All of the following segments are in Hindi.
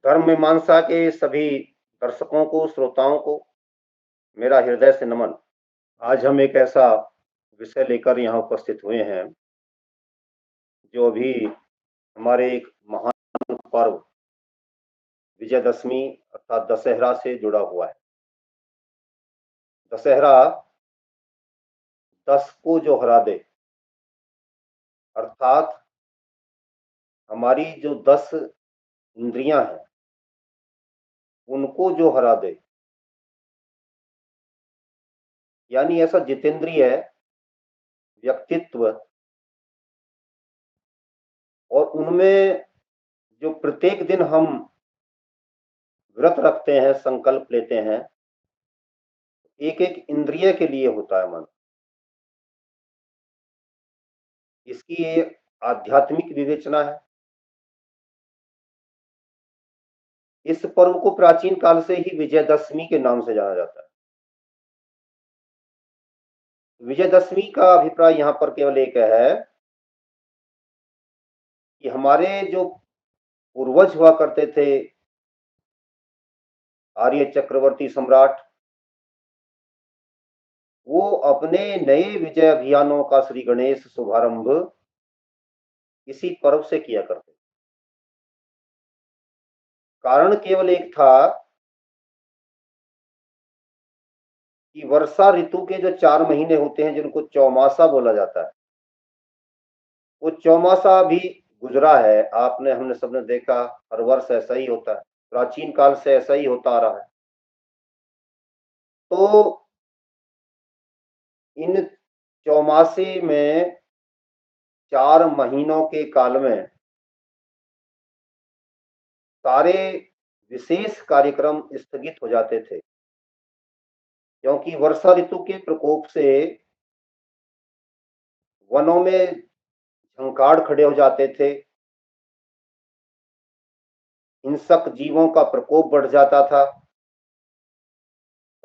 धर्म मीमांसा के सभी दर्शकों को, श्रोताओं को मेरा हृदय से नमन। आज हम एक ऐसा विषय लेकर यहाँ उपस्थित हुए हैं जो अभी हमारे एक महान पर्व विजयदशमी अर्थात दशहरा से जुड़ा हुआ है। दशहरा 10 को जो हरा दे, अर्थात हमारी जो 10 इंद्रियां हैं उनको जो हरा दे, यानी ऐसा जितेंद्रिय व्यक्तित्व और उनमें जो प्रत्येक दिन हम व्रत रखते हैं, संकल्प लेते हैं, एक एक इंद्रिय के लिए होता है मन। इसकी ये आध्यात्मिक विवेचना है। इस पर्व को प्राचीन काल से ही विजयदशमी के नाम से जाना जाता है। विजयदशमी का अभिप्राय यहाँ पर केवल एक है कि हमारे जो पूर्वज हुआ करते थे, आर्य चक्रवर्ती सम्राट, वो अपने नए विजय अभियानों का श्री गणेश शुभारंभ इसी पर्व से किया करते। कारण केवल एक था कि वर्षा ऋतु के जो 4 महीने होते हैं जिनको चौमासा बोला जाता है, वो चौमासा भी गुजरा है। आपने, हमने सबने देखा, हर वर्ष ऐसा ही होता है, प्राचीन काल से ऐसा ही होता आ रहा है। तो इन चौमासे में 4 महीनों के काल में सारे विशेष कार्यक्रम स्थगित हो जाते थे, क्योंकि वर्षा ऋतु के प्रकोप से वनों में झंखाड़ खड़े हो जाते थे, हिंसक जीवों का प्रकोप बढ़ जाता था।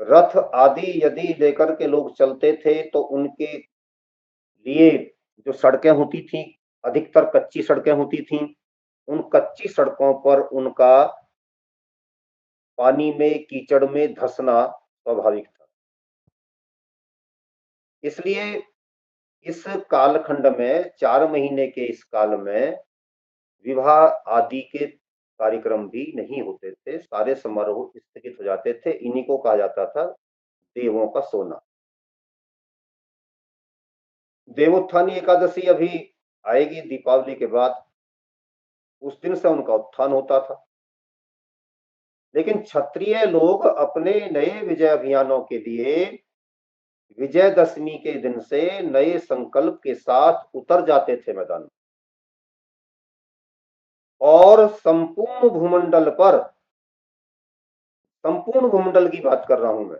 रथ आदि यदि लेकर के लोग चलते थे तो उनके लिए जो सड़कें होती थी, अधिकतर कच्ची सड़कें होती थीं, उन कच्ची सड़कों पर उनका पानी में, कीचड़ में धंसना स्वाभाविक था। इसलिए इस कालखंड में, 4 महीने के इस काल में, विवाह आदि के कार्यक्रम भी नहीं होते थे, सारे समारोह स्थगित हो जाते थे। इन्हीं को कहा जाता था देवों का सोना। देवोत्थानी एकादशी अभी आएगी दीपावली के बाद, उस दिन से उनका उत्थान होता था। लेकिन क्षत्रिय लोग अपने नए विजय अभियानों के लिए विजयदशमी के दिन से नए संकल्प के साथ उतर जाते थे मैदान में, और संपूर्ण भूमंडल की बात कर रहा हूं मैं,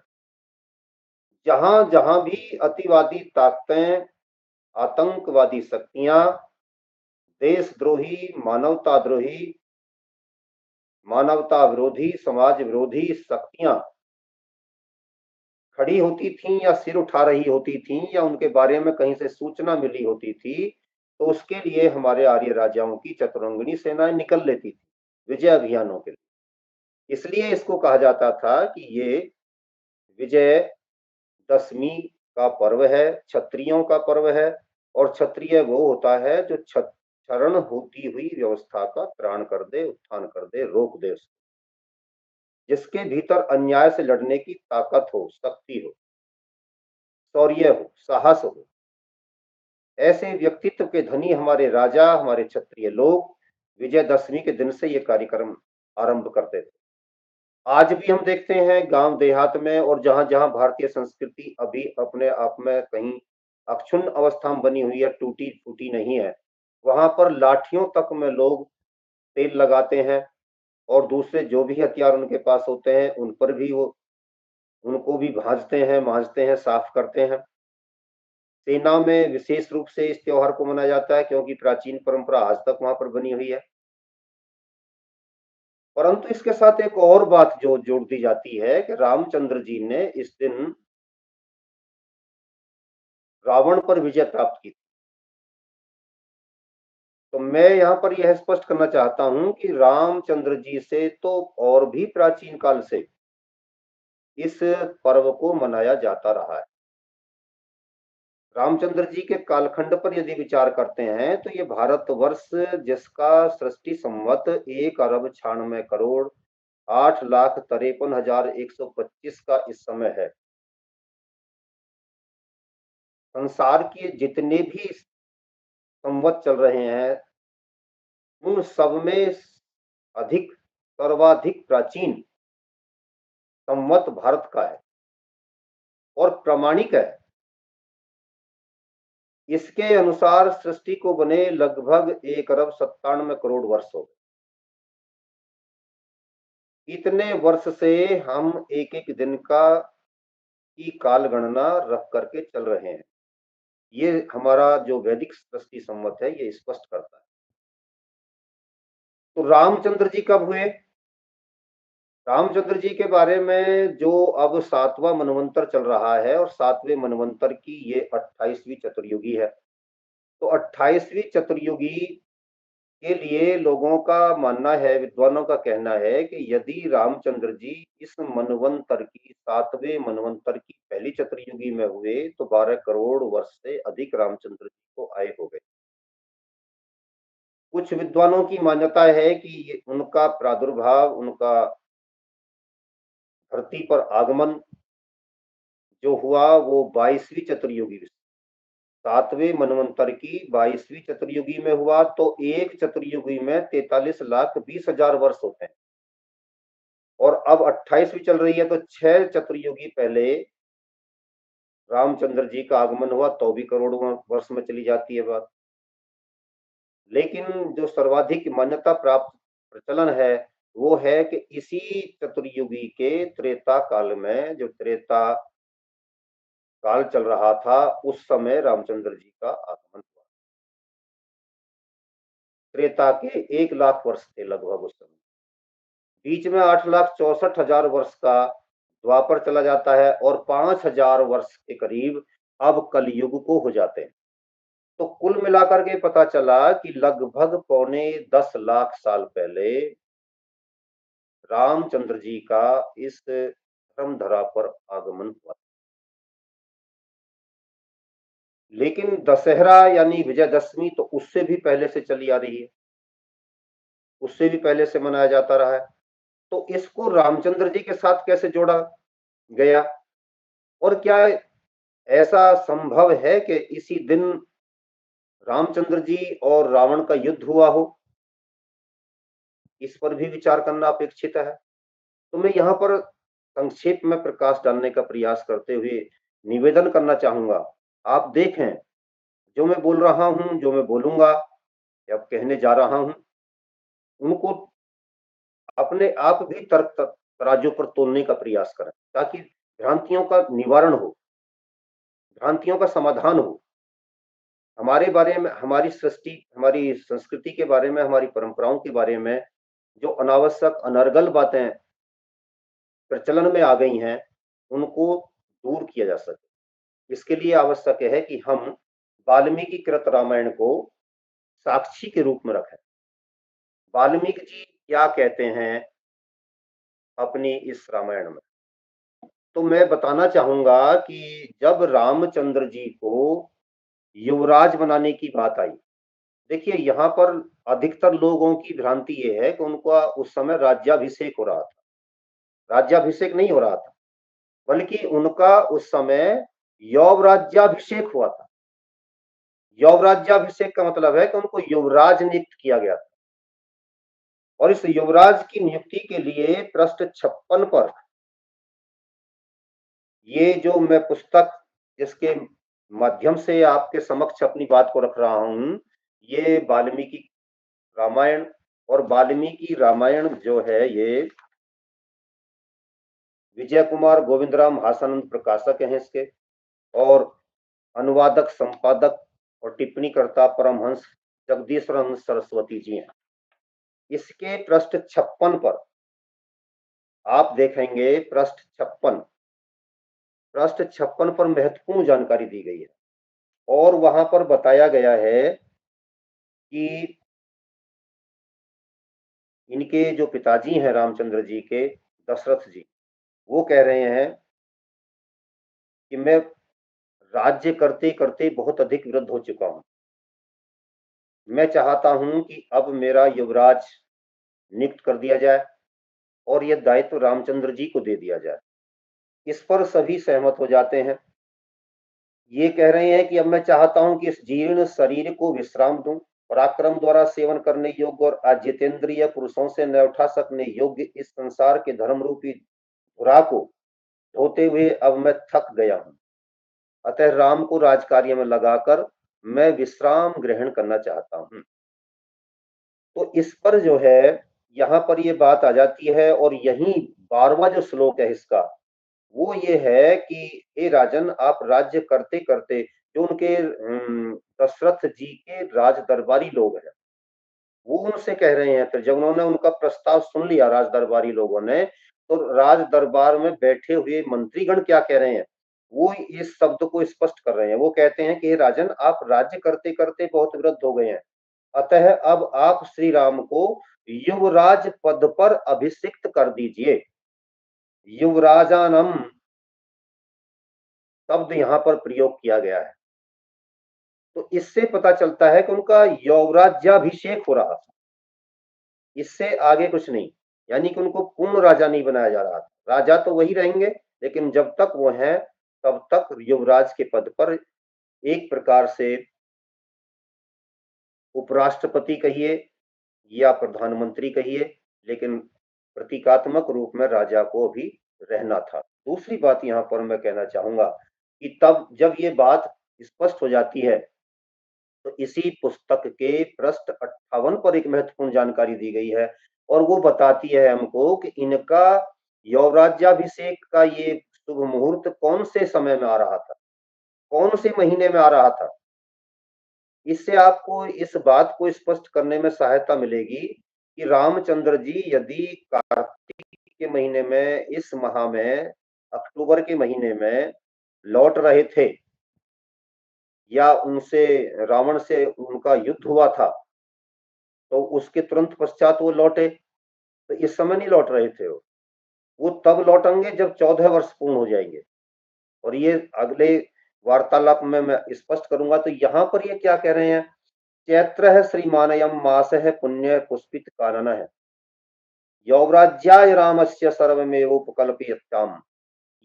जहां जहां भी अतिवादी ताकतें, आतंकवादी शक्तियां, देशद्रोही, मानवता विरोधी, समाज विरोधी शक्तियां खड़ी होती थीं या सिर उठा रही होती थीं या उनके बारे में कहीं से सूचना मिली होती थी, तो उसके लिए हमारे आर्य राजाओं की चतुरंगिणी सेनाएं निकल लेती थी विजय अभियानों के लिए। इसलिए इसको कहा जाता था कि ये विजय दशमी का पर्व है, क्षत्रियों का पर्व है। और क्षत्रिय वो होता है जो क्षरण होती हुई व्यवस्था का त्राण कर दे, उत्थान कर दे, रोक दे उसको, जिसके भीतर अन्याय से लड़ने की ताकत हो, शक्ति हो, शौर्य हो, साहस हो। ऐसे व्यक्तित्व के धनी हमारे राजा, हमारे क्षत्रिय लोग विजयदशमी के दिन से ये कार्यक्रम आरंभ करते थे। आज भी हम देखते हैं गांव देहात में, और जहां जहां भारतीय संस्कृति अभी अपने आप में कहीं अक्षुण्ण अवस्था में बनी हुई है, टूटी फूटी नहीं है, वहां पर लाठियों तक में लोग तेल लगाते हैं, और दूसरे जो भी हथियार उनके पास होते हैं उन पर भी वो, उनको भी भांजते हैं, मांजते हैं, साफ करते हैं। सेना में विशेष रूप से इस त्योहार को मनाया जाता है, क्योंकि प्राचीन परंपरा आज तक वहां पर बनी हुई है। परंतु इसके साथ एक और बात जो जोड़ दी जाती है कि रामचंद्र जी ने इस दिन रावण पर विजय प्राप्त की। तो मैं यहाँ पर यह स्पष्ट करना चाहता हूं कि रामचंद्र जी से तो और भी प्राचीन काल से इस पर्व को मनाया जाता रहा है। रामचंद्र जी के कालखंड पर यदि विचार करते हैं तो ये भारतवर्ष, जिसका सृष्टि संवत 1 अरब 96 करोड़ 8 लाख 53 हजार 125 का इस समय है। संसार के जितने भी संवत चल रहे हैं उन सब में अधिक सर्वाधिक प्राचीन संवत भारत का है और प्रामाणिक है। इसके अनुसार सृष्टि को बने लगभग 1 अरब 97 करोड़ वर्ष हो गए। इतने वर्ष से हम एक एक दिन का की काल गणना रख करके चल रहे हैं। ये हमारा जो वैदिक सृष्टि संवत है ये स्पष्ट करता है। तो रामचंद्र जी कब हुए? रामचंद्र जी के बारे में जो अब 7वां मनवंतर चल रहा है और 7वें मनवंतर की ये 28वीं चतुर्युगी है। तो 28वीं चतुर्युगी के लिए लोगों का मानना है, विद्वानों का कहना है कि यदि रामचंद्र जी इस मनवंतर की 7वें मनवंतर की पहली चतुर्युगी में हुए तो 12 करोड़ वर्ष से अधिक रामचंद्र जी को आए हो गए। कुछ विद्वानों की मान्यता है कि उनका प्रादुर्भाव, उनका धरती पर आगमन जो हुआ वो 22वीं चतुर्युगी, 7वें मनवंतर की 22वीं चतुर्युगी में हुआ। तो एक चतुर्युगी में 43 लाख 20 हजार वर्ष होते हैं और अब 28वीं चल रही है तो 6 चतुर्युगी पहले रामचंद्र जी का आगमन हुआ तो भी करोड़ों वर्ष में चली जाती है बात। लेकिन जो सर्वाधिक मान्यता प्राप्त प्रचलन है वो है कि इसी चतुर्युगी के त्रेता काल में, जो त्रेता काल चल रहा था उस समय रामचंद्र जी का आगमन हुआ। त्रेता के 1 लाख वर्ष थे लगभग उस समय। बीच में 8 लाख 64 हजार वर्ष का द्वापर चला जाता है और 5 हजार वर्ष के करीब अब कलयुग को हो जाते हैं। तो कुल मिलाकर के पता चला कि लगभग पौने 10 लाख साल पहले रामचंद्र जी का इस धर्म धरा पर आगमन हुआ। लेकिन दशहरा यानी विजयदशमी तो उससे भी पहले से चली आ रही है, उससे भी पहले से मनाया जाता रहा है। तो इसको रामचंद्र जी के साथ कैसे जोड़ा गया? और क्या ऐसा संभव है कि इसी दिन रामचंद्र जी और रावण का युद्ध हुआ हो? इस पर भी विचार करना अपेक्षित है। तो मैं यहाँ पर संक्षेप में प्रकाश डालने का प्रयास करते हुए निवेदन करना चाहूंगा, आप देखें जो मैं बोल रहा हूं, जो मैं बोलूंगा या कहने जा रहा हूं, उनको अपने आप भी तर्क तराजू पर तोलने का प्रयास करें ताकि भ्रांतियों का निवारण हो, भ्रांतियों का समाधान हो। हमारे बारे में, हमारी सृष्टि, हमारी संस्कृति के बारे में, हमारी परंपराओं के बारे में जो अनावश्यक अनर्गल बातें प्रचलन में आ गई हैं उनको दूर किया जा सके। इसके लिए आवश्यक है कि हम वाल्मीकि कृत रामायण को साक्षी के रूप में रखें। वाल्मीकि जी क्या कहते हैं अपनी इस रामायण में? तो मैं बताना चाहूंगा कि जब रामचंद्र जी को युवराज बनाने की बात आई, देखिए यहाँ पर अधिकतर लोगों की भ्रांति ये है कि उनका उस समय राज्याभिषेक हो रहा था। राज्याभिषेक नहीं हो रहा था, बल्कि उनका उस समय यौवराज्याभिषेक हुआ था। यौवराज्याभिषेक का मतलब है कि उनको युवराज नियुक्त किया गया था और इस युवराज की नियुक्ति के लिए पृष्ठ 56 पर ये जो मैं पुस्तक जिसके माध्यम से आपके समक्ष अपनी बात को रख रहा हूं, ये वाल्मीकि रामायण, और वाल्मीकि रामायण जो है ये विजय कुमार गोविंदराम हासानंद प्रकाशक हैं इसके, और अनुवादक, संपादक और टिप्पणीकर्ता परमहंस जगदीश्वर सरस्वती जी हैं। इसके पृष्ठ 56 पर आप देखेंगे, पृष्ठ 56 पर महत्वपूर्ण जानकारी दी गई है और वहां पर बताया गया है कि इनके जो पिताजी हैं रामचंद्र जी के, दशरथ जी, वो कह रहे हैं कि मैं राज्य करते-करते बहुत अधिक वृद्ध हो चुका हूँ। मैं चाहता हूँ कि अब मेरा युवराज नियुक्त कर दिया जाए और ये दायित्व रामचंद्र जी को दे दिया जाए। इस पर सभी सहमत हो जाते हैं। ये कह रहे हैं कि अब मैं चाहता हूँ कि इस जीर्ण शरीर को विश्राम दूं, पराक्रम द्वारा सेवन करने योग्य और अजितेंद्रिय पुरुषों से न उठा सकने योग्य इस संसार के धर्म रूपी धुरा को ढोते हुए अब मैं थक गया हूँ। अतः राम को राजकार्य में लगाकर मैं विश्राम ग्रहण करना चाहता हूँ। तो इस पर जो है, यहाँ पर ये बात आ जाती है और यही 12वां जो श्लोक है इसका, वो ये है कि हे राजन, आप राज्य करते करते जो उनके दशरथ जी के राज दरबारी लोग हैं, वो उनसे कह रहे हैं, फिर जब उन्होंने उनका प्रस्ताव सुन लिया राज दरबारी लोगों ने, तो राज दरबार में बैठे हुए मंत्रीगण क्या कह रहे हैं, वो इस शब्द को स्पष्ट कर रहे हैं। वो कहते हैं कि हे राजन, आप राज्य करते करते बहुत वृद्ध हो गए हैं, अतः अब आप श्री राम को युवराज पद पर अभिषिक्त कर दीजिए। युवराजानम शब्द यहाँ पर प्रयोग किया गया है। तो इससे पता चलता है कि उनका यौवराज्याभिषेक हो रहा था, इससे आगे कुछ नहीं। यानी कि उनको पूर्ण राजा नहीं बनाया जा रहा था। राजा तो वही रहेंगे, लेकिन जब तक वो हैं तब तक युवराज के पद पर, एक प्रकार से उपराष्ट्रपति कहिए या प्रधानमंत्री कहिए, लेकिन प्रतीकात्मक रूप में राजा को भी रहना था। दूसरी बात यहाँ पर मैं कहना चाहूंगा कि तब जब ये बात स्पष्ट हो जाती है, तो इसी पुस्तक के पृष्ठ 58 पर एक महत्वपूर्ण जानकारी दी गई है और वो बताती है हमको कि इनका यौवराज्याभिषेक का ये शुभ मुहूर्त कौन से समय में आ रहा था, कौन से महीने में आ रहा था। इससे आपको इस बात को स्पष्ट करने में सहायता मिलेगी कि रामचंद्र जी यदि कार्तिक के महीने में, इस माह में, अक्टूबर के महीने में लौट रहे थे, या उनसे, रावण से उनका युद्ध हुआ था, तो उसके तुरंत पश्चात वो लौटे, तो इस समय नहीं लौट रहे थे वो तब लौटेंगे जब 14 वर्ष पूर्ण हो जाएंगे। और ये अगले वार्तालाप में मैं स्पष्ट करूंगा। तो यहाँ पर ये क्या कह रहे हैं, चैत्र है श्रीमानयम मास है पुण्य पुष्पित कानन है, यौवराज्याय रामस्य सर्वमेवोपकल्पयिताम।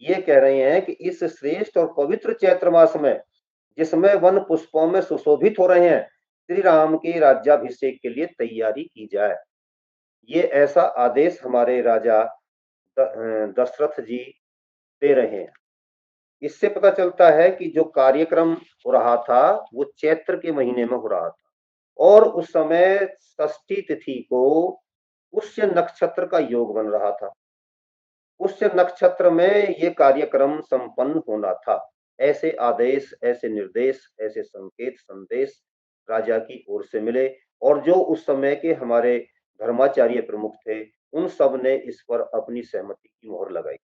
ये कह रहे हैं कि इस श्रेष्ठ और पवित्र चैत्र मास में, जिसमें वन पुष्पों में सुशोभित हो रहे हैं, श्री राम के राज्याभिषेक के लिए तैयारी की जाए। ये ऐसा आदेश हमारे राजा दशरथ जी दे रहे हैं। इससे पता चलता है कि जो कार्यक्रम हो रहा था वो चैत्र के महीने में हो रहा था और उस समय षष्ठी तिथि को पुष्य नक्षत्र का योग बन रहा था। पुष्य नक्षत्र में ये कार्यक्रम संपन्न होना था। ऐसे आदेश, ऐसे निर्देश, ऐसे संकेत संदेश राजा की ओर से मिले और जो उस समय के हमारे धर्माचार्य प्रमुख थे, उन सब ने इस पर अपनी सहमति की मोहर लगाई।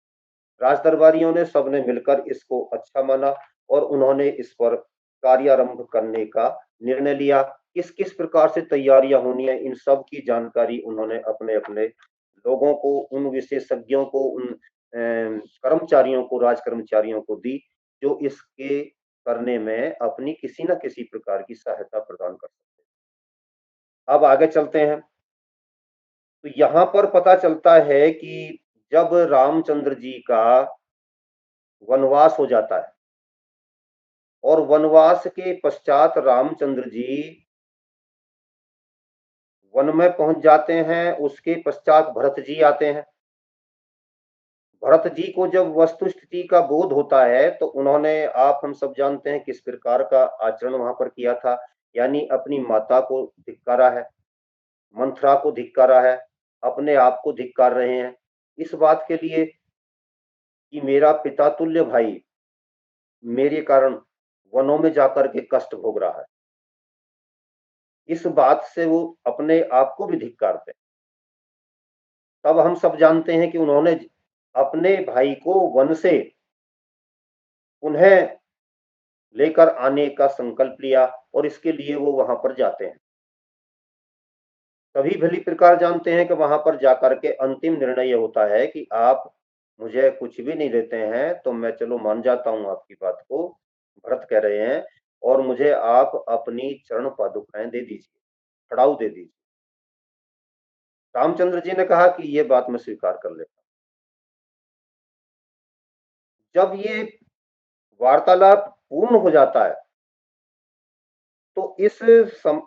राजदरबारियों ने सबने मिलकर इसको अच्छा माना और उन्होंने इस पर कार्यारंभ करने का निर्णय लिया। किस किस प्रकार से तैयारियां होनी है, इन सब की जानकारी उन्होंने अपने अपने लोगों को, उन विशेषज्ञों को, उन कर्मचारियों को, राज कर्मचारियों को दी, जो इसके करने में अपनी किसी न किसी प्रकार की सहायता प्रदान कर सकते हैं। अब आगे चलते हैं। तो यहाँ पर पता चलता है कि जब रामचंद्र जी का वनवास हो जाता है और वनवास के पश्चात रामचंद्र जी वन में पहुंच जाते हैं, उसके पश्चात भरत जी आते हैं। भरत जी को जब वस्तु स्थिति का बोध होता है तो उन्होंने, आप हम सब जानते हैं किस प्रकार का आचरण वहां पर किया था। यानी अपनी माता को धिक्कारा है, मंथरा को धिक्कारा है, अपने आप को धिक्कार रहे हैं, इस बात के लिए कि मेरा पिता तुल्य भाई मेरे कारण वनों में जाकर के कष्ट भोग रहा है। इस बात से वो अपने आप को भी धिक्कारते हैं। तब हम सब जानते हैं कि उन्होंने अपने भाई को वन से उन्हें लेकर आने का संकल्प लिया और इसके लिए वो वहां पर जाते हैं। सभी भली प्रकार जानते हैं कि वहां पर जाकर के अंतिम निर्णय ये होता है कि आप मुझे कुछ भी नहीं देते हैं तो मैं चलो मान जाता हूं आपकी बात को, भरत कह रहे हैं, और मुझे आप अपनी चरण पादुकाएं दे दीजिए, खड़ाऊ दे दीजिए। रामचंद्र जी ने कहा कि ये बात मैं स्वीकार कर लेता हूं। जब ये वार्तालाप पूर्ण हो जाता है तो इस सम,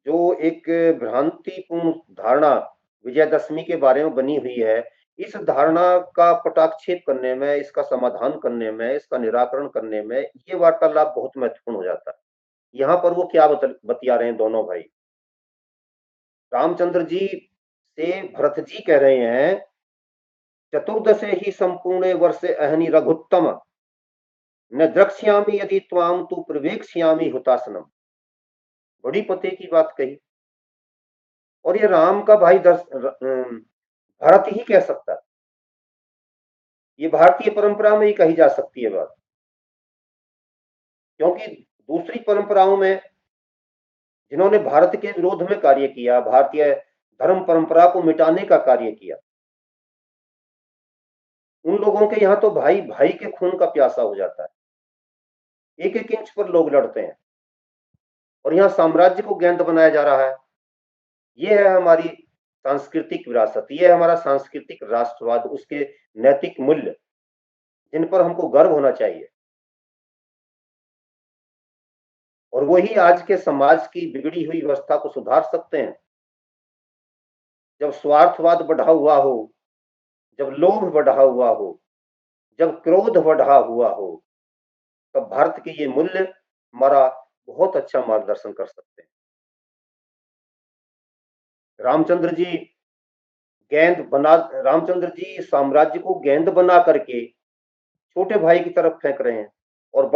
जो एक भ्रांतिपूर्ण धारणा विजयदशमी के बारे में बनी हुई है, इस धारणा का पटाक्षेप करने में, इसका समाधान करने में, इसका निराकरण करने में ये वार्तालाप बहुत महत्वपूर्ण हो जाता है। यहाँ पर वो क्या बतिया रहे हैं दोनों भाई। रामचंद्र जी से भरत जी कह रहे हैं, चतुर्दशे ही संपूर्ण वर्षे अहनि रघुत्तम न द्रक्ष्यामि यदि त्वाम तु प्रवेक्ष्यामि हुतासनम। बड़ी पते की बात कही, और ये राम का भाई भरत ही कह सकता है। ये भारतीय परंपरा में ही कही जा सकती है बात, क्योंकि दूसरी परंपराओं में जिन्होंने भारत के विरोध में कार्य किया, भारतीय धर्म परंपरा को मिटाने का कार्य किया, उन लोगों के यहाँ तो भाई भाई के खून का प्यासा हो जाता है, एक एक इंच पर लोग लड़ते हैं, और यहाँ साम्राज्य को गेंद बनाया जा रहा है। ये है हमारी सांस्कृतिक विरासत, ये है हमारा सांस्कृतिक राष्ट्रवाद, उसके नैतिक मूल्य जिन पर हमको गर्व होना चाहिए। और वही आज के समाज की बिगड़ी हुई व्यवस्था को सुधार सकते हैं। जब स्वार्थवाद बढ़ा हुआ हो, जब लोभ बढ़ा हुआ हो, जब क्रोध बढ़ा हुआ हो, तब भारत के ये मूल्य हमारा बहुत अच्छा मार्गदर्शन कर सकते हैं। रामचंद्र जी गेंद बना रामचंद्र जी साम्राज्य को गेंद बना करके छोटे भाई की तरफ फेंक रहे हैं, और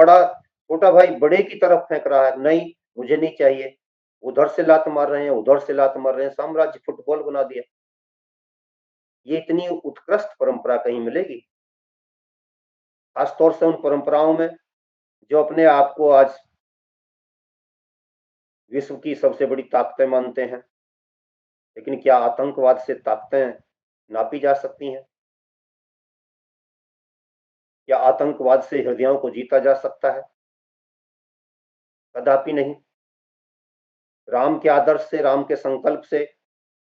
छोटा भाई बड़े की तरफ फेंक रहा है, नहीं मुझे नहीं चाहिए। उधर से लात मार रहे हैं, उधर से लात मार रहे हैं, साम्राज्य फुटबॉल बना दिया। ये इतनी उत्कृष्ट परंपरा कहीं मिलेगी? खासतौर से उन परंपराओं में जो अपने आप को आज विश्व की सबसे बड़ी ताकतें मानते हैं। लेकिन क्या आतंकवाद से ताकतें नापी जा सकती हैं? क्या आतंकवाद से हृदयों को जीता जा सकता है? कदापि नहीं। राम के आदर्श से, राम के संकल्प से,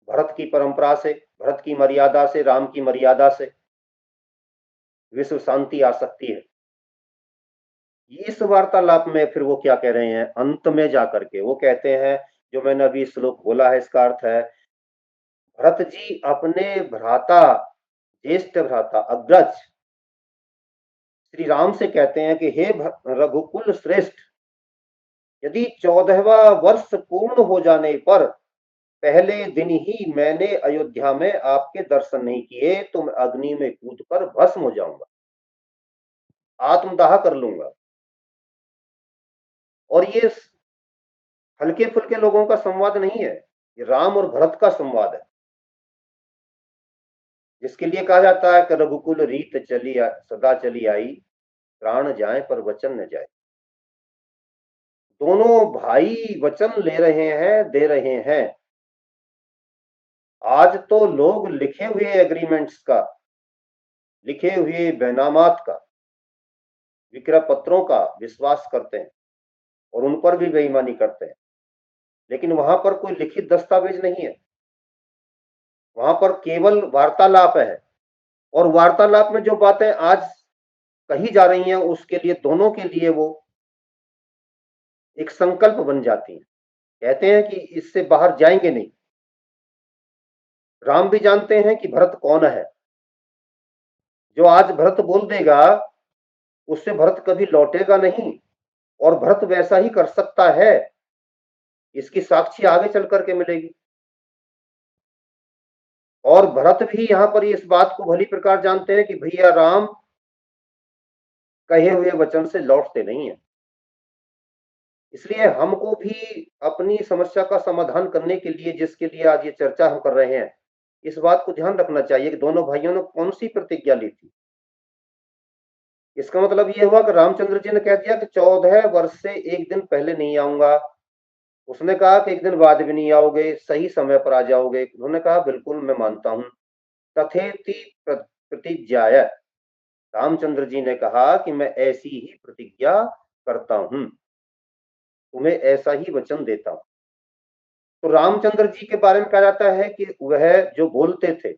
भरत की परंपरा से, भरत की मर्यादा से, राम की मर्यादा से विश्व शांति आ सकती है। इस वार्तालाप में फिर वो क्या कह रहे हैं अंत में जाकर के? वो कहते हैं, जो मैंने अभी श्लोक बोला है इसका अर्थ है, भरत जी अपने भ्राता, ज्येष्ठ भ्राता, अग्रज श्री राम से कहते हैं कि हे रघुकुल श्रेष्ठ, यदि 14वां वर्ष पूर्ण हो जाने पर पहले दिन ही मैंने अयोध्या में आपके दर्शन नहीं किए तो मैं अग्नि में कूदकर भस्म हो जाऊंगा, आत्मदाह कर लूंगा। और ये हल्के फुल्के लोगों का संवाद नहीं है, ये राम और भरत का संवाद है, जिसके लिए कहा जाता है कि रघुकुल रीत सदा चली आई, प्राण जाए पर वचन न जाए। दोनों भाई वचन ले रहे हैं, दे रहे हैं। आज तो लोग लिखे हुए एग्रीमेंट्स का, लिखे हुए बैनामात का, विक्रय पत्रों का विश्वास करते हैं और उन पर भी बेईमानी करते हैं, लेकिन वहां पर कोई लिखित दस्तावेज नहीं है, वहां पर केवल वार्तालाप है। और वार्तालाप में जो बातें आज कही जा रही हैं उसके लिए, दोनों के लिए वो एक संकल्प बन जाती हैं। कहते हैं कि इससे बाहर जाएंगे नहीं। राम भी जानते हैं कि भरत कौन है। जो आज भरत बोल देगा उससे भरत कभी लौटेगा नहीं, और भरत वैसा ही कर सकता है, इसकी साक्षी आगे चल करके मिलेगी। और भरत भी यहां पर इस बात को भली प्रकार जानते हैं कि भैया राम कहे हुए वचन से लौटते नहीं है। इसलिए हमको भी अपनी समस्या का समाधान करने के लिए, जिसके लिए आज ये चर्चा हम कर रहे हैं, इस बात को ध्यान रखना चाहिए कि दोनों भाइयों ने कौन सी प्रतिज्ञा ली थी। इसका मतलब ये हुआ कि रामचंद्र जी ने कह दिया कि 14 वर्ष से एक दिन पहले नहीं आऊंगा, उसने कहा कि एक दिन बाद भी नहीं आओगे, सही समय पर आ जाओगे। उन्होंने कहा बिल्कुल मैं मानता हूँ। तथेति प्रतिज्ञाय, रामचंद्र जी ने कहा कि मैं ऐसी ही प्रतिज्ञा करता हूं, तुम्हें ऐसा ही वचन देता हूं। तो रामचंद्र जी के बारे में कहा जाता है कि वह जो बोलते थे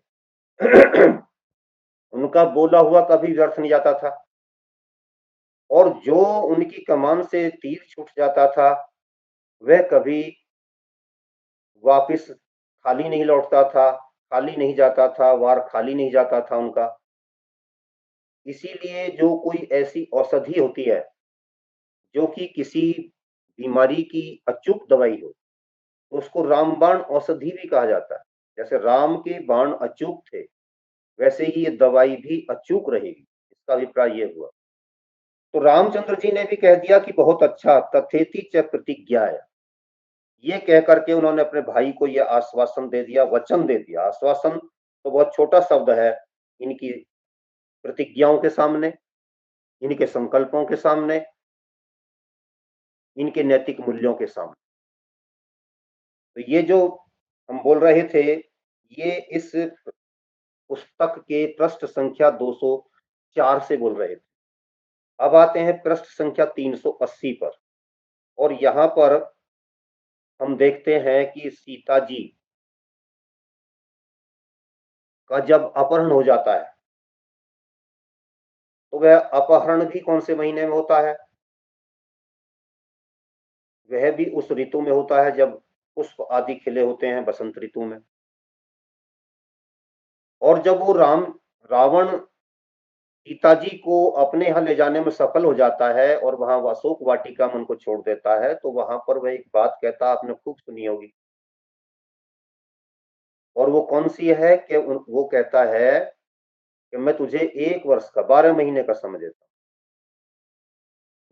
उनका बोला हुआ कभी व्यर्थ नहीं जाता था, और जो उनकी कमान से तीर छूट जाता था वह कभी वापिस खाली नहीं लौटता था, खाली नहीं जाता था, वार खाली नहीं जाता था उनका। इसीलिए जो कोई ऐसी औषधि होती है जो कि किसी बीमारी की अचूक दवाई हो, तो उसको रामबाण औषधि भी कहा जाता है। जैसे राम के बाण अचूक थे, वैसे ही ये दवाई भी अचूक रहेगी, इसका अभिप्राय ये हुआ। तो रामचंद्र जी ने भी कह दिया कि बहुत अच्छा, तथेति च प्रतिज्ञा है। ये कह करके उन्होंने अपने भाई को यह आश्वासन दे दिया, वचन दे दिया। आश्वासन तो बहुत छोटा शब्द है इनकी प्रतिज्ञाओं के सामने, इनके संकल्पों के सामने, इनके नैतिक मूल्यों के सामने। तो ये जो हम बोल रहे थे, ये इस पुस्तक के पृष्ठ संख्या 204 से बोल रहे थे। अब आते हैं पृष्ठ संख्या 380 पर, और यहां पर हम देखते हैं कि सीता जी का जब अपहरण हो जाता है, तो वह अपहरण भी कौन से महीने में होता है? वह भी उस ऋतु में होता है जब पुष्प आदि खिले होते हैं, बसंत ऋतु में। और जब वो रावण सीता जी को अपने यहाँ ले जाने में सफल हो जाता है और वहां अशोक वाटिका में उनको छोड़ देता है, तो वहां पर वह एक बात कहता, आपने खूब सुनी होगी, और वो कौन सी है कि वो कहता है कि मैं तुझे 1 वर्ष का, 12 महीने का समय देता हूँ,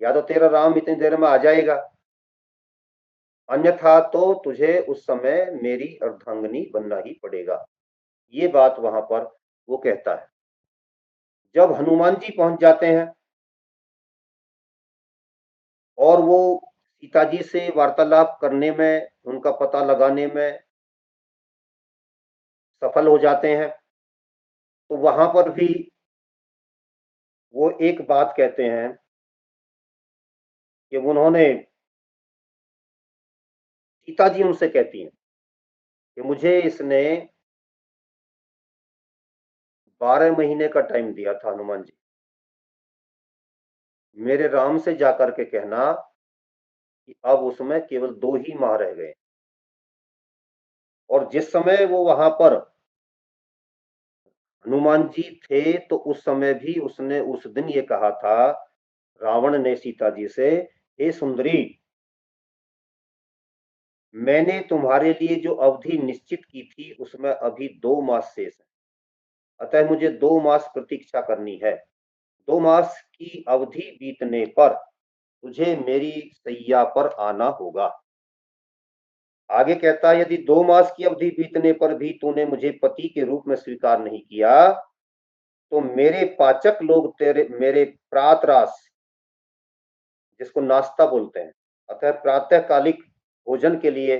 या तो तेरा राम इतनी देर में आ जाएगा, अन्यथा तो तुझे उस समय मेरी अर्धांगिनी बनना ही पड़ेगा। ये बात वहां पर वो कहता है। जब हनुमान जी पहुंच जाते हैं और वो सीता जी से वार्तालाप करने में, उनका पता लगाने में सफल हो जाते हैं, तो वहां पर भी वो एक बात कहते हैं कि उन्होंने, सीता जी उनसे कहती हैं कि मुझे इसने 12 महीने का टाइम दिया था हनुमान जी, मेरे राम से जाकर के कहना कि अब उसमें केवल 2 ही माह रह गए। और जिस समय वो वहां पर हनुमान जी थे, तो उस समय भी उसने उस दिन ये कहा था, रावण ने सीता जी से, हे सुंदरी, मैंने तुम्हारे लिए जो अवधि निश्चित की थी उसमें अभी 2 मास शेष है, अतः मुझे 2 मास प्रतीक्षा करनी है। 2 मास की अवधि बीतने पर तुझे मेरी सैया पर आना होगा। आगे कहता है, यदि 2 मास की अवधि बीतने पर भी तूने मुझे पति के रूप में स्वीकार नहीं किया, तो मेरे पाचक लोग तेरे मेरे प्रातराश, जिसको नाश्ता बोलते हैं, अतः प्रातःकालिक भोजन के लिए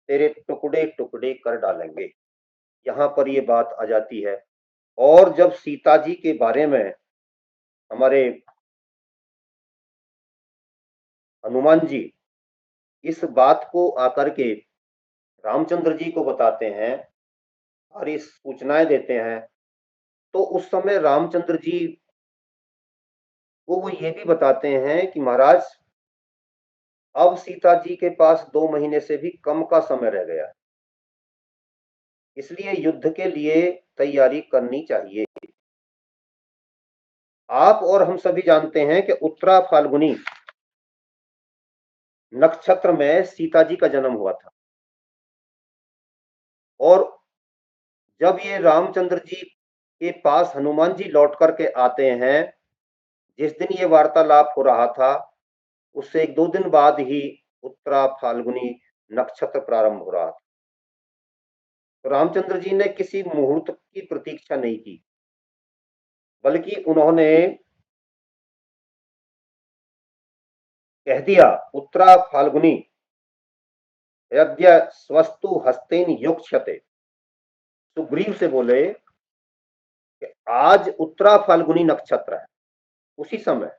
तेरे टुकड़े टुकड़े कर डालेंगे। यहाँ पर ये बात आ जाती है। और जब सीता जी के बारे में हमारे हनुमान जी इस बात को आकर के रामचंद्र जी को बताते हैं और इस सूचनाएं देते हैं, तो उस समय रामचंद्र जी को वो ये भी बताते हैं कि महाराज, अब सीता जी के पास 2 महीने से भी कम का समय रह गया है, इसलिए युद्ध के लिए तैयारी करनी चाहिए। आप और हम सभी जानते हैं कि उत्तरा फाल्गुनी नक्षत्र में सीता जी का जन्म हुआ था, और जब ये रामचंद्र जी के पास हनुमान जी लौट करके आते हैं, जिस दिन ये वार्तालाप हो रहा था, उससे 1-2 दिन बाद ही उत्तरा फाल्गुनी नक्षत्र प्रारंभ हो रहा था। तो रामचंद्र जी ने किसी मुहूर्त की प्रतीक्षा नहीं की, बल्कि उन्होंने कह दिया उत्तरा फाल्गुनी, यद्य स्वस्तु हस्तेन योक्ष्यते, सुग्रीव से बोले कि आज उत्तरा फाल्गुनी नक्षत्र है, उसी समय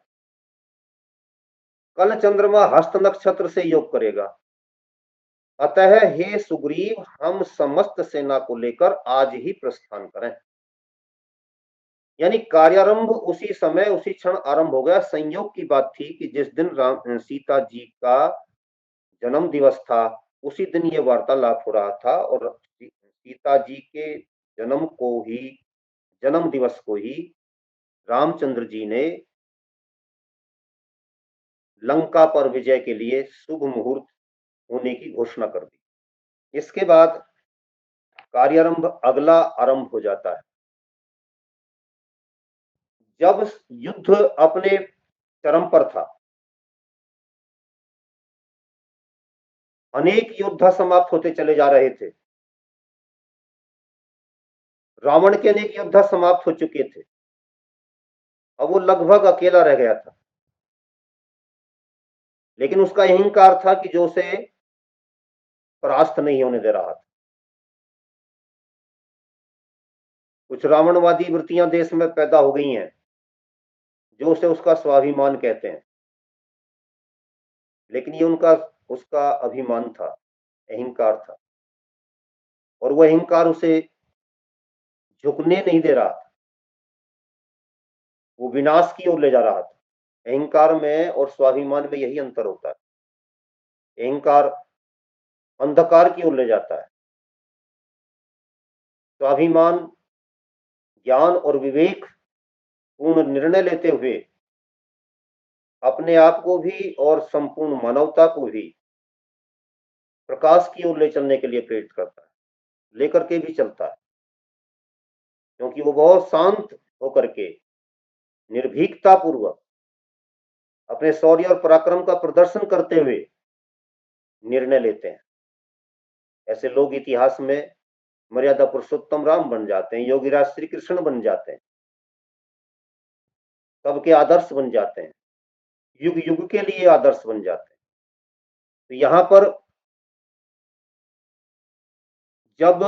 कल चंद्रमा हस्त नक्षत्र से योग करेगा, अतः हे सुग्रीव हम समस्त सेना को लेकर आज ही प्रस्थान करें। यानी कार्यारंभ उसी समय उसी क्षण आरंभ हो गया। संयोग की बात थी कि जिस दिन सीता जी का जन्म दिवस था उसी दिन ये वार्तालाप हो रहा था, और सीता जी के जन्म दिवस को ही रामचंद्र जी ने लंका पर विजय के लिए शुभ मुहूर्त होने की घोषणा कर दी। इसके बाद कार्यारंभ अगला आरंभ हो जाता है। जब युद्ध अपने चरम पर था, अनेक योद्धा समाप्त होते चले जा रहे थे, रावण के अनेक योद्धा समाप्त हो चुके थे, अब वो लगभग अकेला रह गया था। लेकिन उसका अहंकार था कि जो उसे परास्त नहीं होने दे रहा था। कुछ रावणवादी वृत्तियां देश में पैदा हो गई हैं जो उसे उसका स्वाभिमान कहते हैं, लेकिन ये उसका अभिमान था, अहंकार था, और वह अहंकार उसे झुकने नहीं दे रहा था, वो विनाश की ओर ले जा रहा था। अहंकार में और स्वाभिमान में यही अंतर होता है। अहंकार अंधकार की ओर ले जाता है, स्वाभिमान ज्ञान और विवेक पूर्ण निर्णय लेते हुए अपने आप को भी और संपूर्ण मानवता को भी प्रकाश की ओर ले चलने के लिए प्रेरित करता है, लेकर के भी चलता है, क्योंकि वो बहुत शांत होकर के निर्भीकता पूर्वक अपने शौर्य और पराक्रम का प्रदर्शन करते हुए निर्णय लेते हैं। ऐसे लोग इतिहास में मर्यादा पुरुषोत्तम राम बन जाते हैं, योगीराज श्री कृष्ण बन जाते हैं, सबके आदर्श बन जाते हैं, युग युग के लिए आदर्श बन जाते हैं। तो यहां पर जब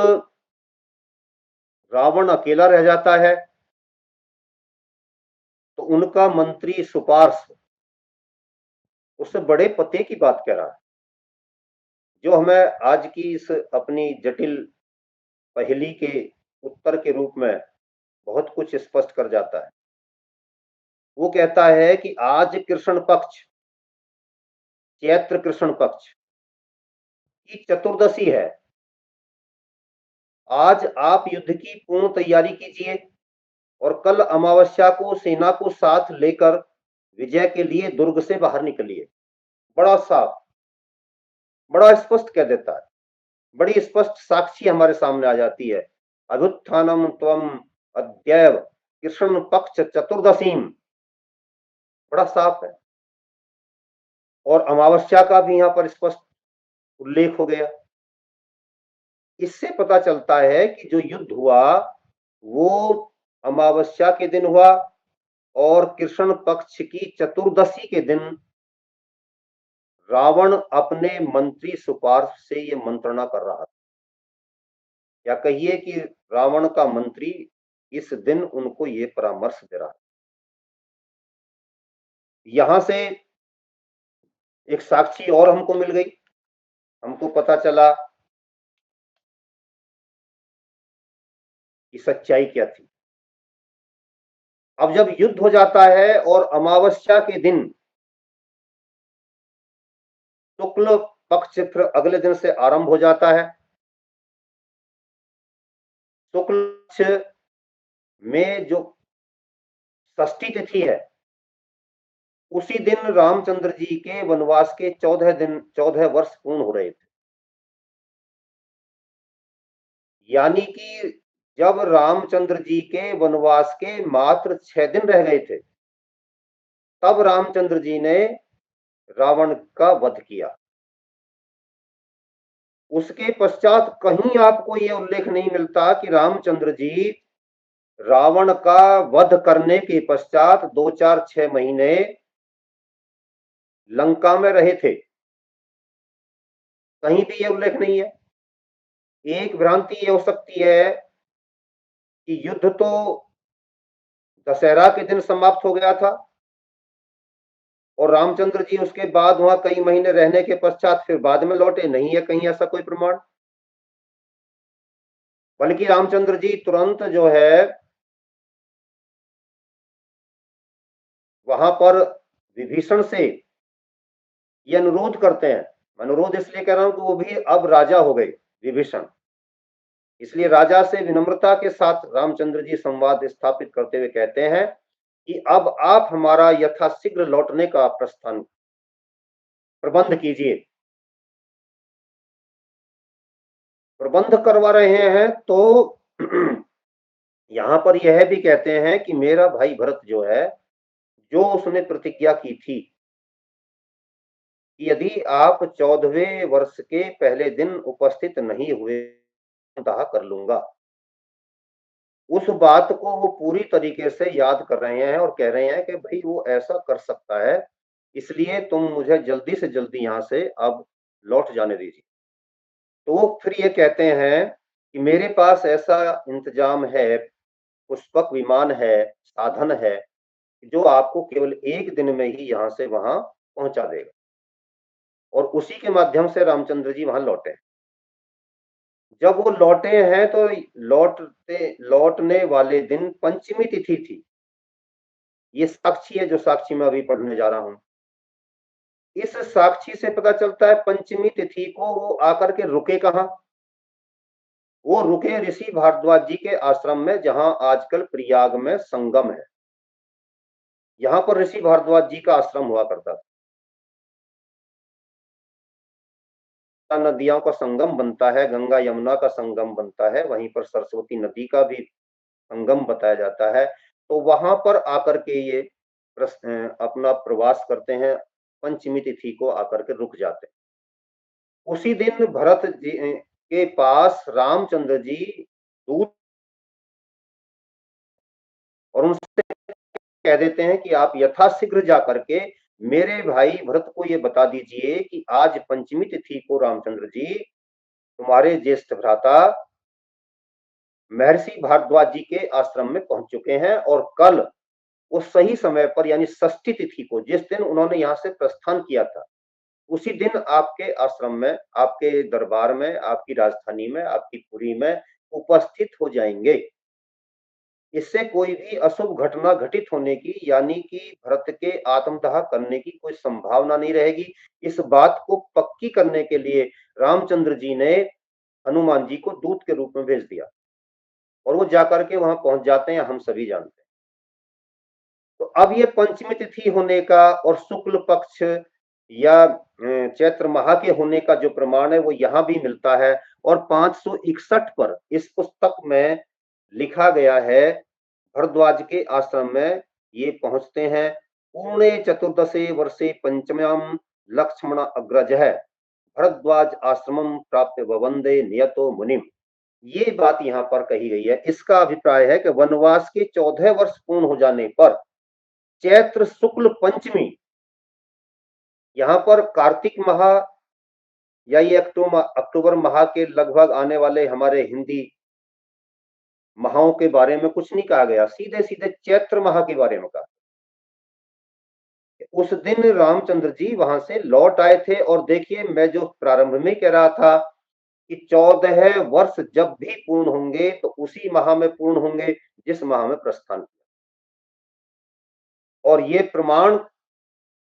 रावण अकेला रह जाता है तो उनका मंत्री सुपार्श उससे बड़े पते की बात कह रहा है, जो हमें आज की इस अपनी जटिल पहेली के उत्तर के रूप में बहुत कुछ स्पष्ट कर जाता है। वो कहता है कि आज कृष्ण पक्ष, चैत्र कृष्ण पक्ष की चतुर्दशी है। आज आप युद्ध की पूर्ण तैयारी कीजिए और कल अमावस्या को सेना को साथ लेकर विजय के लिए दुर्ग से बाहर निकलिए। बड़ा साफ, बड़ा स्पष्ट कह देता है, बड़ी स्पष्ट साक्षी हमारे सामने आ जाती है। अभ्युत्थानम त्वम अद्यैव कृष्ण पक्ष चतुर्दशीम, बड़ा साफ है। और अमावस्या का भी यहाँ पर स्पष्ट उल्लेख हो गया। इससे पता चलता है कि जो युद्ध हुआ वो अमावस्या के दिन हुआ और कृष्ण पक्ष की चतुर्दशी के दिन रावण अपने मंत्री सुपार्श से ये मंत्रणा कर रहा था, या कहिए कि रावण का मंत्री इस दिन उनको ये परामर्श दे रहा है। यहां से एक साक्षी और हमको मिल गई, हमको पता चला कि सच्चाई क्या थी। अब जब युद्ध हो जाता है और अमावस्या के दिन शुक्ल पक्ष फिर अगले दिन से आरंभ हो जाता है। शुक्ल पक्ष में जो षष्ठी तिथि है उसी दिन रामचंद्र जी के वनवास के 14 वर्ष पूर्ण हो रहे थे। यानी कि जब रामचंद्र जी के वनवास के मात्र 6 दिन रह गए थे तब रामचंद्र जी ने रावण का वध किया। उसके पश्चात कहीं आपको यह उल्लेख नहीं मिलता कि रामचंद्र जी रावण का वध करने के पश्चात 2-4-6 महीने लंका में रहे थे। कहीं भी ये उल्लेख नहीं है। एक भ्रांति ये हो सकती है कि युद्ध तो दशहरा के दिन समाप्त हो गया था और रामचंद्र जी उसके बाद वहां कई महीने रहने के पश्चात फिर बाद में लौटे। नहीं है कहीं ऐसा कोई प्रमाण। बल्कि रामचंद्र जी तुरंत जो है वहां पर विभीषण से ये अनुरोध करते हैं। अनुरोध इसलिए कह रहा हूं कि वो भी अब राजा हो गए विभीषण, इसलिए राजा से विनम्रता के साथ रामचंद्र जी संवाद स्थापित करते हुए कहते हैं कि अब आप हमारा यथाशीघ्र लौटने का प्रस्थान प्रबंध कीजिए। प्रबंध करवा रहे हैं तो यहां पर यह भी कहते हैं कि मेरा भाई भरत जो है, जो उसने प्रतिज्ञा की थी कि यदि आप 14वें वर्ष के पहले दिन उपस्थित नहीं हुए दाह कर लूंगा, उस बात को वो पूरी तरीके से याद कर रहे हैं और कह रहे हैं कि भाई वो ऐसा कर सकता है, इसलिए तुम मुझे जल्दी से जल्दी यहां से अब लौट जाने दीजिए। तो वो फिर ये कहते हैं कि मेरे पास ऐसा इंतजाम है, पुष्पक विमान है, साधन है, जो आपको केवल एक दिन में ही यहाँ से वहां पहुंचा देगा। और उसी के माध्यम से रामचंद्र जी वहां लौटे। जब वो लौटे हैं तो लौटने वाले दिन पंचमी तिथि थी। ये साक्षी है जो साक्षी मैं अभी पढ़ने जा रहा हूं। इस साक्षी से पता चलता है पंचमी तिथि को वो आकर के रुके कहां। वो रुके ऋषि भारद्वाज जी के आश्रम में, जहां आजकल प्रयाग में संगम है। यहां पर ऋषि भारद्वाज जी का आश्रम हुआ करता था। नदियों का संगम बनता है, गंगा यमुना का संगम बनता है, वहीं पर सरस्वती नदी का भी संगम बताया जाता है। तो वहां पर आकर के ये अपना प्रवास करते हैं, पंचमी तिथि को आकर के रुक जाते हैं। उसी दिन भरत जी के पास रामचंद्र जी दूत और उनसे कह देते हैं कि आप यथाशीघ्र जाकर के मेरे भाई भरत को ये बता दीजिए कि आज पंचमी तिथि को रामचंद्र जी तुम्हारे ज्येष्ठ भ्राता महर्षि भारद्वाज जी के आश्रम में पहुंच चुके हैं और कल वो सही समय पर यानी षष्ठी तिथि को, जिस दिन उन्होंने यहाँ से प्रस्थान किया था, उसी दिन आपके आश्रम में, आपके दरबार में, आपकी राजधानी में, आपकी पुरी में उपस्थित हो जाएंगे। इससे कोई भी अशुभ घटना घटित होने की यानी कि भरत के आत्मदाह करने की कोई संभावना नहीं रहेगी। इस बात को पक्की करने के लिए रामचंद्र जी ने हनुमान जी को दूत के रूप में भेज दिया और वो जाकर के वहां पहुंच जाते हैं, हम सभी जानते हैं। तो अब ये पंचमी तिथि होने का और शुक्ल पक्ष या चैत्र माह के होने का जो प्रमाण है वो यहाँ भी मिलता है। और 561 पर इस पुस्तक में लिखा गया है, भरद्वाज के आश्रम में ये पहुंचते हैं। पूर्णे चतुर्दशे वर्षे पंचम्याम लक्ष्मण अग्रज है भरद्वाज आश्रमम प्राप्त ववंदे नियतो मुनिम। ये बात यहाँ पर कही गई है। इसका अभिप्राय है कि वनवास के 14 वर्ष पूर्ण हो जाने पर चैत्र शुक्ल पंचमी, यहाँ पर कार्तिक माह या ये अक्टूबर माह के लगभग आने वाले हमारे हिंदी माहों के बारे में कुछ नहीं कहा गया, सीधे सीधे चैत्र माह के बारे में कहा। उस दिन रामचंद्र जी वहां से लौट आए थे और देखिए मैं जो प्रारंभ में कह रहा था कि 14 वर्ष जब भी पूर्ण होंगे तो उसी माह में पूर्ण होंगे जिस माह में प्रस्थान किया। और ये प्रमाण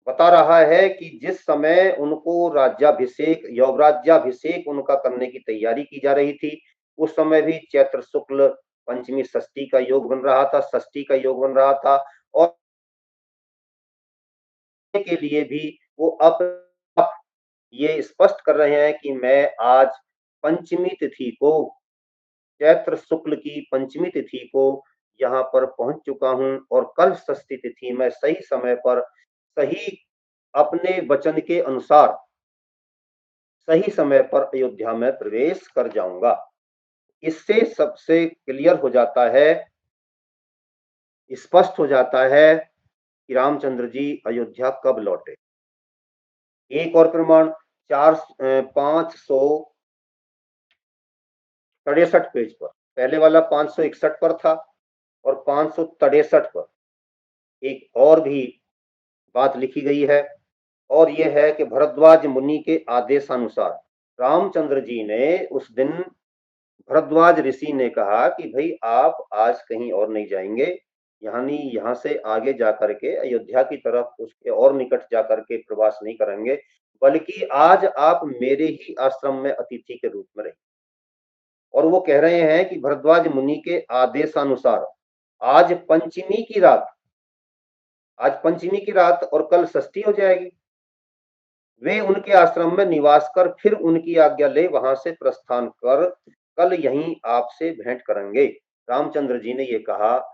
बता रहा है कि जिस समय उनको राज्याभिषेक, यौवराज्याभिषेक उनका करने की तैयारी की जा रही थी, उस समय भी चैत्र शुक्ल पंचमी षष्ठी का योग बन रहा था, षष्ठी का योग बन रहा था। और के लिए भी वो अब ये स्पष्ट कर रहे हैं कि मैं आज पंचमी तिथि को, चैत्र शुक्ल की पंचमी तिथि को यहाँ पर पहुंच चुका हूं और कल षष्ठी तिथि में सही समय पर, सही अपने वचन के अनुसार सही समय पर अयोध्या में प्रवेश कर जाऊंगा। इससे सबसे क्लियर हो जाता है, स्पष्ट हो जाता है कि रामचंद्र जी अयोध्या कब लौटे। एक और प्रमाण 563 पेज पर, पहले वाला 561 पर था और 563 पर एक और भी बात लिखी गई है, और यह है कि भरद्वाज मुनि के आदेशानुसार रामचंद्र जी ने उस दिन, भरद्वाज ऋषि ने कहा कि भाई आप आज कहीं और नहीं जाएंगे, यानी यहाँ से आगे जाकर के अयोध्या की तरफ उसके और निकट जाकर के प्रवास नहीं करेंगे, बल्कि आज आप मेरे ही आश्रम में अतिथि के रूप में रहें। और वो कह रहे हैं कि भरद्वाज मुनि के आदेशानुसार आज पंचमी की रात, आज पंचमी की रात और कल षष्ठी हो जाएगी, वे उनके आश्रम में निवास कर फिर उनकी आज्ञा ले वहां से प्रस्थान कर कल यहीं आपसे भेंट करेंगे। रामचंद्र जी ने ये कहा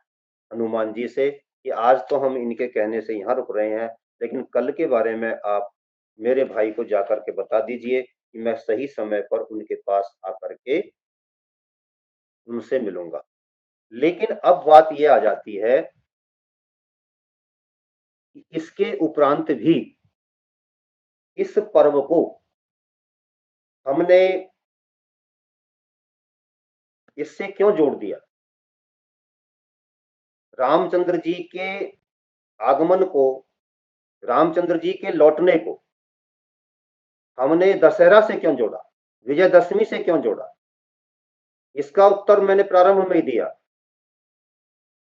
हनुमान जी से कि आज तो हम इनके कहने से यहाँ रुक रहे हैं, लेकिन कल के बारे में आप मेरे भाई को जाकर के बता दीजिए कि मैं सही समय पर उनके पास आकर के उनसे मिलूंगा। लेकिन अब बात ये आ जाती है कि इसके उपरांत भी इस पर्व को हमने इससे क्यों जोड़ दिया? रामचंद्र जी के आगमन को, रामचंद्र जी के लौटने को हमने दशहरा से क्यों जोड़ा, विजयदशमी से क्यों जोड़ा? इसका उत्तर मैंने प्रारंभ में ही दिया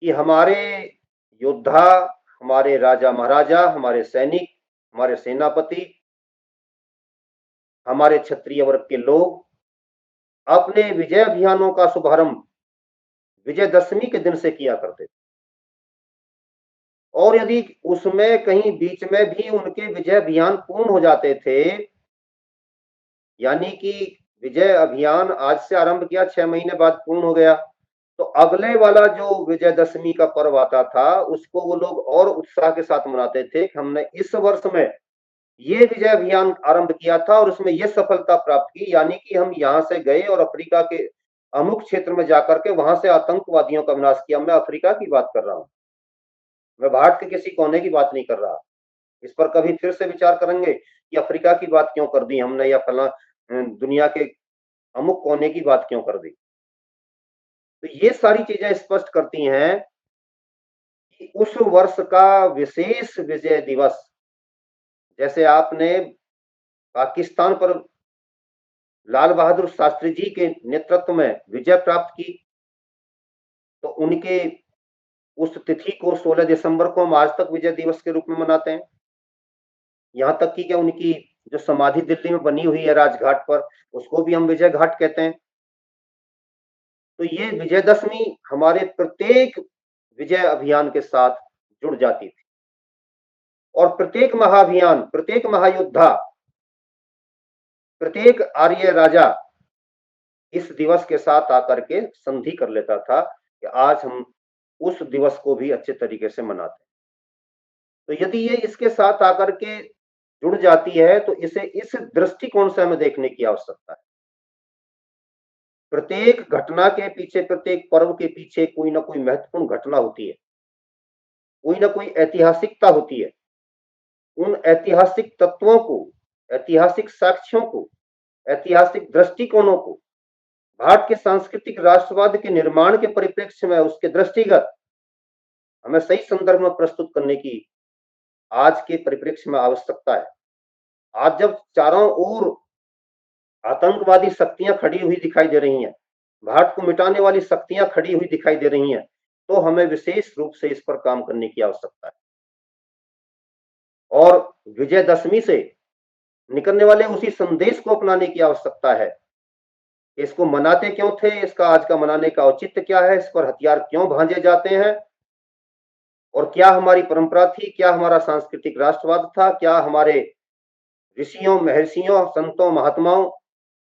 कि हमारे योद्धा, हमारे राजा महाराजा, हमारे सैनिक, हमारे सेनापति, हमारे क्षत्रिय वर्ग के लोग अपने विजय अभियानों का शुभारंभ विजयदशमी के दिन से किया करते थे, और यदि उसमें कहीं बीच में भी उनके विजय अभियान पूर्ण हो जाते थे, यानी कि विजय अभियान आज से आरंभ किया, 6 महीने बाद पूर्ण हो गया, तो अगले वाला जो विजयदशमी का पर्व आता था उसको वो लोग और उत्साह के साथ मनाते थे कि हमने इस वर्ष में ये विजय अभियान आरंभ किया था और उसमें ये सफलता प्राप्त की, यानी कि हम यहाँ से गए और अफ्रीका के अमुक क्षेत्र में जाकर के वहां से आतंकवादियों का विनाश किया। मैं अफ्रीका की बात कर रहा हूँ, मैं भारत के किसी कोने की बात नहीं कर रहा। इस पर कभी फिर से विचार करेंगे कि अफ्रीका की बात क्यों कर दी हमने, या फला दुनिया के अमुक कोने की बात क्यों कर दी। तो ये सारी चीजें स्पष्ट करती हैं कि उस वर्ष का विशेष विजय दिवस, जैसे आपने पाकिस्तान पर लाल बहादुर शास्त्री जी के नेतृत्व में विजय प्राप्त की, तो उनके उस तिथि को 16 दिसंबर को हम आज तक विजय दिवस के रूप में मनाते हैं। यहाँ तक कि क्या उनकी जो समाधि दिल्ली में बनी हुई है राजघाट पर, उसको भी हम विजय घाट कहते हैं। तो ये विजयदशमी हमारे प्रत्येक विजय अभियान के साथ जुड़ जाती थी, और प्रत्येक महाअभियान, प्रत्येक महायोद्धा, प्रत्येक आर्य राजा इस दिवस के साथ आकर के संधि कर लेता था कि आज हम उस दिवस को भी अच्छे तरीके से मनाते हैं। तो यदि ये इसके साथ आकर के जुड़ जाती है तो इसे इस दृष्टिकोण से हमें देखने की आवश्यकता है। प्रत्येक घटना के पीछे, प्रत्येक पर्व के पीछे कोई ना कोई महत्वपूर्ण घटना होती है, कोई ना कोई ऐतिहासिकता होती है। उन ऐतिहासिक तत्वों को, ऐतिहासिक साक्ष्यों को, ऐतिहासिक दृष्टिकोणों को भारत के सांस्कृतिक राष्ट्रवाद के निर्माण के परिप्रेक्ष्य में, उसके दृष्टिगत हमें सही संदर्भ में प्रस्तुत करने की आज के परिप्रेक्ष्य में आवश्यकता है। आज जब चारों ओर आतंकवादी शक्तियां खड़ी हुई दिखाई दे रही हैं, भारत को मिटाने वाली शक्तियां खड़ी हुई दिखाई दे रही हैं, तो हमें विशेष रूप से इस पर काम करने की आवश्यकता है। और विजयदशमी से निकलने वाले उसी संदेश को अपनाने की आवश्यकता है। इसको मनाते क्यों थे, इसका आज का मनाने का औचित्य क्या है, इस पर हथियार क्यों भांजे जाते हैं, और क्या हमारी परंपरा थी, क्या हमारा सांस्कृतिक राष्ट्रवाद था, क्या हमारे ऋषियों, महर्षियों, संतों, महात्माओं,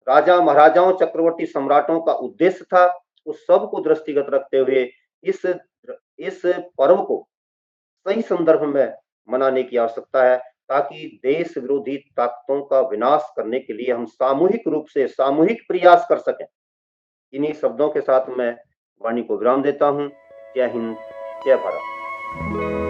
राजा महाराजाओं, चक्रवर्ती सम्राटों का उद्देश्य था, उस सब को दृष्टिगत रखते हुए इस पर्व को सही संदर्भ में मनाने की आवश्यकता है, ताकि देश विरोधी ताकतों का विनाश करने के लिए हम सामूहिक रूप से सामूहिक प्रयास कर सकें। इन्हीं शब्दों के साथ मैं वाणी को विराम देता हूं। जय हिंद, जय भारत।